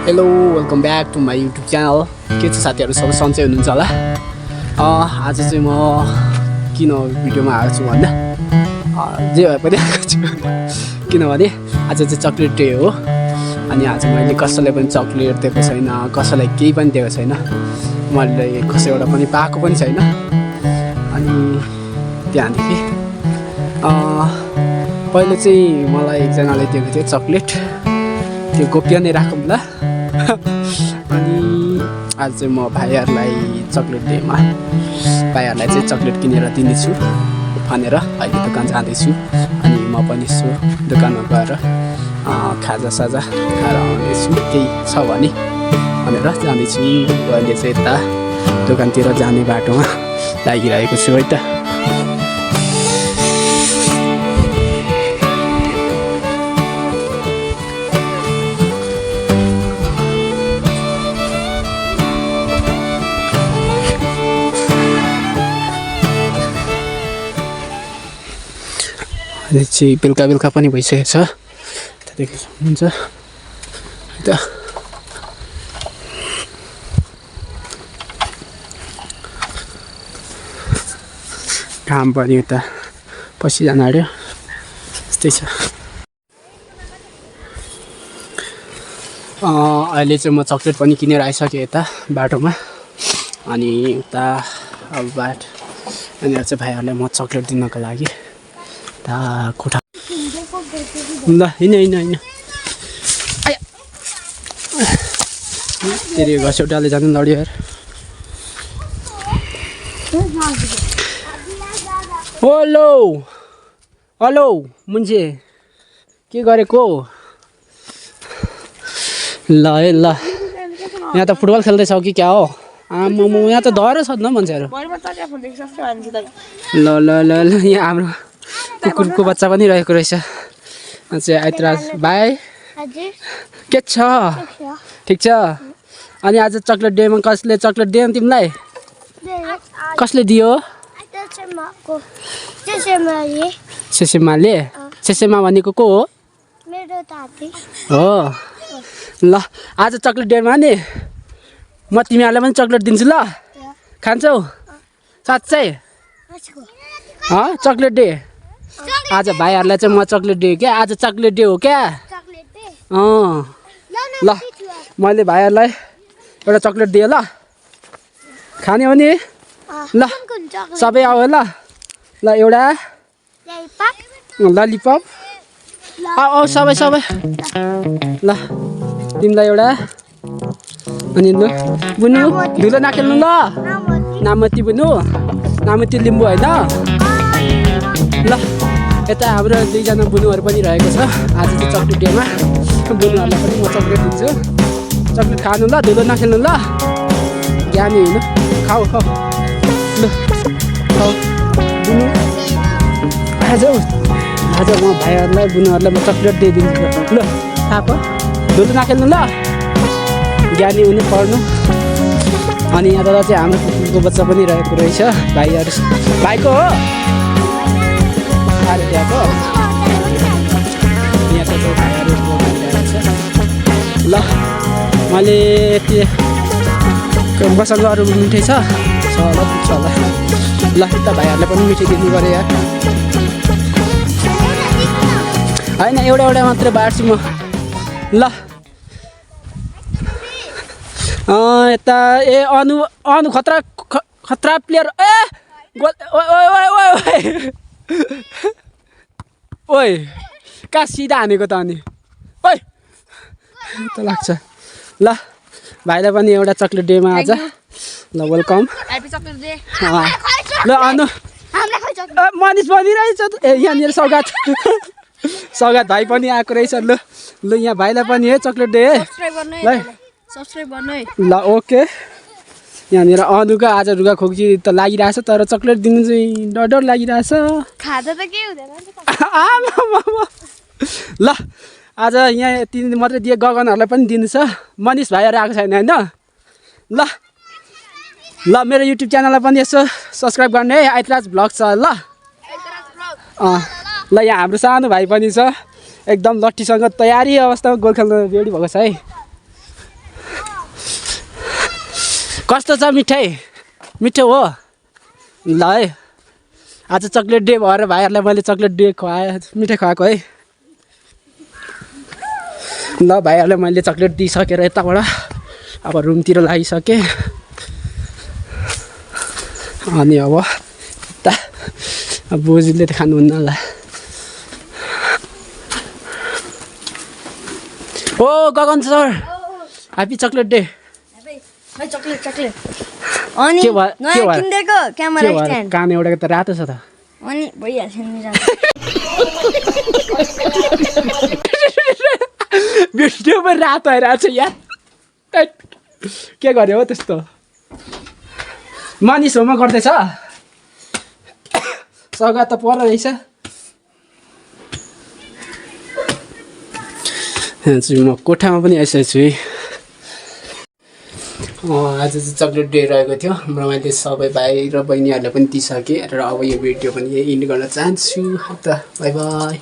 Hello welcome back to my YouTube channel. के छ साथीहरू सबै सन्चै हुनुहुन्छ होला। आज चाहिँ म किन भिडियोमा आएको छु भन्दा जे भए पनि आएको छु किनभने आज चाहिँ चक्लेट डे हो। अनि आज मैले कसैलाई पनि चक्लेट दिएको छैन, कसैलाई केही पनि दिएको छैन, मैले कसैबाट पनि पाएको पनि छैन। अनि त्यहाँदेखि पहिले चाहिँ मलाई एकजनाले दिएको थियो चक्लेट, त्यो गोप्य नै राखौँ ल। अनि आज चाहिँ म भाइहरूलाई चक्लेट डेमा भाइहरूलाई चाहिँ चक्लेट किनेर दिनेछु भनेर अहिले दोकान जाँदैछु। अनि म पनि यसो दोकानमा गएर खाजा साजा खाएर आउनेछु, केही छ भने भनेर जाँदैछु। अहिले चाहिँ यता दोकानतिर जाने बाटोमा लागिरहेको छु है त। अहिले चाहिँ बेलुका पनि भइसकेको छ, देख्न सक्नुहुन्छ है त। घाम पनि उता पसिजान आँट्यो, यस्तै छ। अहिले चाहिँ म चक्लेट पनि किनेर आइसकेँ यता बाटोमा। अनि उता अब यहाँनिर चाहिँ भाइहरूलाई म चक्लेट दिनको लागि कोठा ल होइन तेरि घस्यौटाले जानु लड्यो यार। हेलो हेलो मुन्छे के गरेको ल है ल। यहाँ त फुटबल खेल्दैछौ कि क्या हो? आम्मामा यहाँ त डर छ न मान्छेहरू। ल ल ल ल यहाँ हाम्रो कुकुरको बच्चा पनि रहेको रहेछ। चाहिँ ऐतराज भाइ के छ? ठिक छ। अनि आज चक्लेट डेमा कसले चक्लेट दियो तिमीलाई? कसले दियो? सेसेमाले। सेसेमा भनेको को हो? मेरो दादी हो। ल आज चक्लेट डेमा नि म तिमीहरूलाई पनि चक्लेट दिन्छु ल, खान्छौ साँच्चै? चक्लेट डे आज भाइहरूलाई चाहिँ म चक्लेट डे क्या, आज चक्लेट डे हो क्या। ल मैले भाइहरूलाई एउटा चक्लेट दिएँ ल, खाने हो नि? ल सबै आऊ ल। ल एउटा ललिपप आऊ सबै ल तिमीलाई एउटा। अनि लु बुनु धुलो नखेल्नु ल, नामती बुनु, नामती लिम्बू होइन ल। यता हाम्रो दुईजना बुनुहरू पनि रहेको छ। आज चाहिँ चक्लेट डेमा बुनुहरूलाई पनि म चक्लेट दिन्छु। चक्लेट खानु ल, धुलो नखेल्नु ल, ज्ञानी हुनु। खाऊ ल खाऊ बुनु। आज म भाइहरूलाई बुनुहरूलाई म चक्लेट दिइदिन्छु ल। थाहा प धुलो नखेल्नु ल, ज्ञानी हुनु पढ्नु। अनि यता चाहिँ हाम्रो कुकुरको बच्चा पनि रहेको रहेछ भाइहरू। भाइको हो अरे त्यहाँको यहाँ त भाइहरू ल। मैले बसँग अरू मिठाई छ होला पुग्छ होला। ल यता भाइहरूलाई पनि मिठाई दिनु पऱ्यो यार। होइन एउटा मात्रै बाँड्छु म ल। यता अनु खतरा प्लेयर। ओइ कहाँ सिधा हानेको त? अनि ओइ त लाग्छ ल। भाइलाई पनि एउटा चक्लेट डेमा आज ल वेलकम। ल अनु मनिष बनिरहेछ यहाँनिर। सौगात भाइ पनि आएको रहेछ। ल यहाँ भाइलाई पनि है चक्लेट डे है ल। ओके यहाँनिर अनुका आज रुगा खोकी त लागिरहेछ, तर चक्लेट दिनु चाहिँ डर लागिरहेछ। खाजा त के हुँदैन ल आज यहाँ यति मात्रै दिए, गगनहरूलाई पनि दिनु छ। मनिष भाइहरू आएको छैन होइन ल। ल मेरो युट्युब च्यानललाई पनि यसो सब्सक्राइब गर्ने है, ऐतराज भ्लग छ ल। ल यहाँ हाम्रो सानो भाइ पनि छ, एकदम लट्ठीसँग तयारी अवस्थामा गोल खेल्न रेडी भएको छ है। कस्तो छ मिठाई मिठो हो ल है आज चक्लेट डे भएर भाइहरूलाई मैले चक्लेट डे मिठाई खुवाएको है ल भाइहरूलाई मैले चक्लेट दिइसकेर यताबाट अब रुमतिर लागिसकेँ अनि अब यता बोजूले त खानुहुन्न होला ओ Gagan sir happy chocolate day chocolate chocolate अनि के भयो नयाँ किनेको क्यामेरा स्ट्यान्ड कान एउटा त रातो छ त अनि भइहाल्छ नि भिडियोमा रातो आइरहेको छ यार के गर्यो हो त्यस्तो मनिष होमवर्क गर्दैछ सगा त पर रहेछ म कोठामा पनि आइसकेको छु है आज चाहिँ चक्लेट डे रहेको थियो र मैले सबै भाइ र बहिनीहरूलाई पनि दिइसकेँ र अब यो भिडियो पनि यही इन्ड गर्न चाहन्छु त बाई बाई